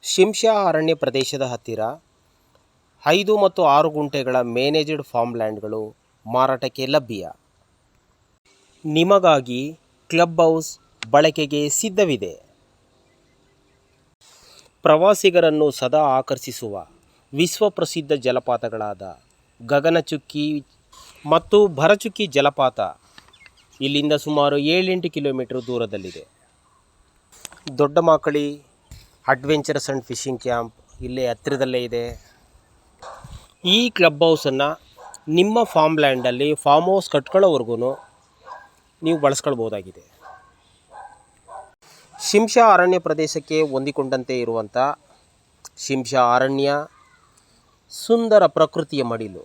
ಶಿಂಷಾ ಅರಣ್ಯ ಪ್ರದೇಶದ ಹತ್ತಿರ 5 ಮತ್ತು 6 ಗುಂಟೆಗಳ ಮ್ಯಾನೇಜ್ಡ್ ಫಾರ್ಮ್ ಲ್ಯಾಂಡ್ಗಳು ಮಾರಾಟಕ್ಕೆ ಲಭ್ಯ. ನಿಮಗಾಗಿ ಕ್ಲಬ್ ಹೌಸ್ ಬಳಕೆಗೆ ಸಿದ್ಧವಿದೆ. ಪ್ರವಾಸಿಗರನ್ನು ಸದಾ ಆಕರ್ಷಿಸುವ ವಿಶ್ವಪ್ರಸಿದ್ಧ ಜಲಪಾತಗಳಾದ ಗಗನಚುಕ್ಕಿ ಮತ್ತು ಭರಚುಕ್ಕಿ ಜಲಪಾತ ಇಲ್ಲಿಂದ ಸುಮಾರು 7-8 ಕಿಲೋಮೀಟರ್ ದೂರದಲ್ಲಿದೆ. ದೊಡ್ಡಮಾಕಳಿ ಅಡ್ವೆಂಚರಸ್ ಆ್ಯಂಡ್ ಫಿಶಿಂಗ್ ಕ್ಯಾಂಪ್ ಇಲ್ಲೇ ಹತ್ತಿರದಲ್ಲೇ ಇದೆ. ಈ ಕ್ಲಬ್ ಹೌಸನ್ನು ನಿಮ್ಮ ಫಾರ್ಮ್ ಲ್ಯಾಂಡಲ್ಲಿ ಫಾರ್ಮ್ ಹೌಸ್ ಕಟ್ಕೊಳ್ಳೋವರೆಗೂ ನೀವು ಬಳಸ್ಕೊಳ್ಬೋದಾಗಿದೆ. ಶಿಂಷಾ ಅರಣ್ಯ ಪ್ರದೇಶಕ್ಕೆ ಹೊಂದಿಕೊಂಡಂತೆ ಇರುವಂಥ ಶಿಂಷಾ ಅರಣ್ಯ ಸುಂದರ ಪ್ರಕೃತಿಯ ಮಡಿಲು.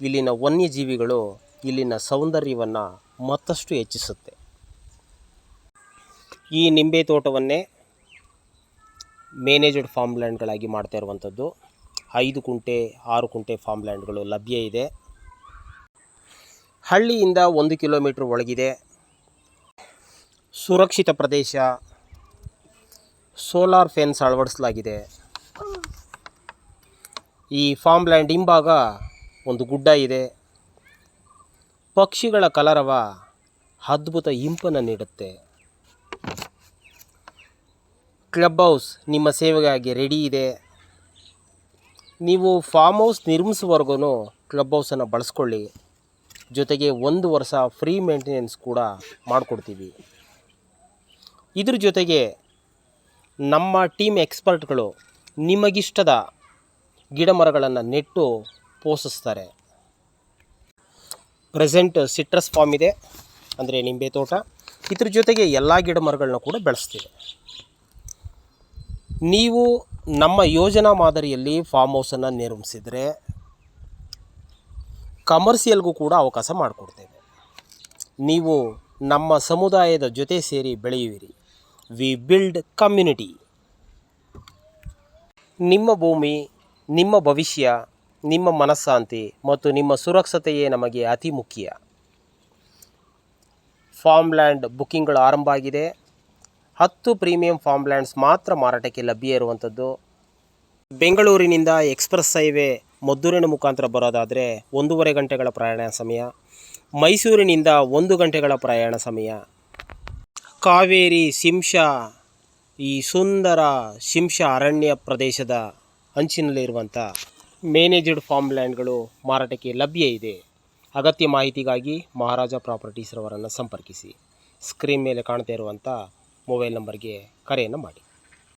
ಇಲ್ಲಿನ ವನ್ಯಜೀವಿಗಳು ಇಲ್ಲಿನ ಸೌಂದರ್ಯವನ್ನು ಮತ್ತಷ್ಟು ಹೆಚ್ಚಿಸುತ್ತೆ. ಈ ನಿಂಬೆ ತೋಟವನ್ನೇ ಮ್ಯಾನೇಜ್ಡ್ ಫಾರ್ಮ್ ಲ್ಯಾಂಡ್ಗಳಾಗಿ ಮಾಡ್ತಾ ಇರುವಂಥದ್ದು. 5 ಗುಂಟೆ 6 ಗುಂಟೆ ಫಾರ್ಮ್ ಲ್ಯಾಂಡ್ಗಳು ಲಭ್ಯ ಇದೆ. ಹಳ್ಳಿಯಿಂದ 1 ಕಿಲೋಮೀಟ್ರ್ ಒಳಗಿದೆ. ಸುರಕ್ಷಿತ ಪ್ರದೇಶ, ಸೋಲಾರ್ ಫೆನ್ಸ್ ಅಳವಡಿಸಲಾಗಿದೆ. ಈ ಫಾರ್ಮ್ ಲ್ಯಾಂಡ್ ಹಿಂಭಾಗ ಒಂದು ಗುಡ್ಡ ಇದೆ. ಪಕ್ಷಿಗಳ ಕಲರವ ಅದ್ಭುತ ಇಂಪನ್ನು ನೀಡುತ್ತೆ. ಕ್ಲಬ್ ಹೌಸ್ ನಿಮ್ಮ ಸೇವೆಗಾಗಿ ರೆಡಿ ಇದೆ. ನೀವು ಫಾರ್ಮ್ ಹೌಸ್ ನಿರ್ಮಿಸುವವರೆಗೂ ಕ್ಲಬ್ ಹೌಸನ್ನು ಬಳಸ್ಕೊಳ್ಳಿ. ಜೊತೆಗೆ 1 ವರ್ಷ ಫ್ರೀ ಮೇಂಟೆನೆನ್ಸ್ ಕೂಡ ಮಾಡಿಕೊಡ್ತೀವಿ. ಇದ್ರ ಜೊತೆಗೆ ನಮ್ಮ ಟೀಮ್ ಎಕ್ಸ್ಪರ್ಟ್ಗಳು ನಿಮಗಿಷ್ಟದ ಗಿಡ ಮರಗಳನ್ನು ನೆಟ್ಟು ಪೋಷಿಸ್ತಾರೆ. ಪ್ರೆಸೆಂಟ್ ಸಿಟ್ರಸ್ ಫಾರ್ಮ್ ಇದೆ, ಅಂದರೆ ನಿಂಬೆ ತೋಟ. ಇದ್ರ ಜೊತೆಗೆ ಎಲ್ಲ ಗಿಡ ಮರಗಳನ್ನ ಕೂಡ ಬೆಳೆಸ್ತೀವಿ. ನೀವು ನಮ್ಮ ಯೋಜನಾ ಮಾದರಿಯಲ್ಲಿ ಫಾರ್ಮ್ ಹೌಸನ್ನು ನಿರ್ಮಿಸಿದರೆ ಕಮರ್ಷಿಯಲ್ಗೂ ಕೂಡ ಅವಕಾಶ ಮಾಡಿಕೊಡ್ತೇವೆ. ನೀವು ನಮ್ಮ ಸಮುದಾಯದ ಜೊತೆ ಸೇರಿ ಬೆಳೆಯುವಿರಿ. We build community. ನಿಮ್ಮ ಭೂಮಿ, ನಿಮ್ಮ ಭವಿಷ್ಯ, ನಿಮ್ಮ ಮನಃಶಾಂತಿ ಮತ್ತು ನಿಮ್ಮ ಸುರಕ್ಷತೆಯೇ ನಮಗೆ ಅತಿ ಮುಖ್ಯ. ಫಾರ್ಮ್ ಲ್ಯಾಂಡ್ ಬುಕ್ಕಿಂಗ್ಗಳು ಆರಂಭ ಆಗಿದೆ. 10 ಪ್ರೀಮಿಯಂ ಫಾರ್ಮ್ ಲ್ಯಾಂಡ್ಸ್ ಮಾತ್ರ ಮಾರಾಟಕ್ಕೆ ಲಭ್ಯ ಇರುವಂಥದ್ದು. ಬೆಂಗಳೂರಿನಿಂದ ಎಕ್ಸ್ಪ್ರೆಸ್ ಹೈವೇ ಮದ್ದೂರಿನ ಮುಖಾಂತರ ಬರೋದಾದರೆ 1.5 ಗಂಟೆಗಳ ಪ್ರಯಾಣ ಸಮಯ. ಮೈಸೂರಿನಿಂದ 1 ಗಂಟೆಗಳ ಪ್ರಯಾಣ ಸಮಯ. ಕಾವೇರಿ ಶಿಂಷಾ, ಈ ಸುಂದರ ಶಿಂಷಾ ಅರಣ್ಯ ಪ್ರದೇಶದ ಅಂಚಿನಲ್ಲಿರುವಂಥ ಮ್ಯಾನೇಜ್ಡ್ ಫಾರ್ಮ್ ಲ್ಯಾಂಡ್ಗಳು ಮಾರಾಟಕ್ಕೆ ಲಭ್ಯ ಇದೆ. ಅಗತ್ಯ ಮಾಹಿತಿಗಾಗಿ ಮಹಾರಾಜ ಪ್ರಾಪರ್ಟೀಸ್ರವರನ್ನು ಸಂಪರ್ಕಿಸಿ. ಸ್ಕ್ರೀನ್ ಮೇಲೆ ಕಾಣ್ತಾ ಇರುವಂಥ ಮೊಬೈಲ್ ನಂಬರ್ಗೆ ಕರೆಯನ್ನು ಮಾಡಿ.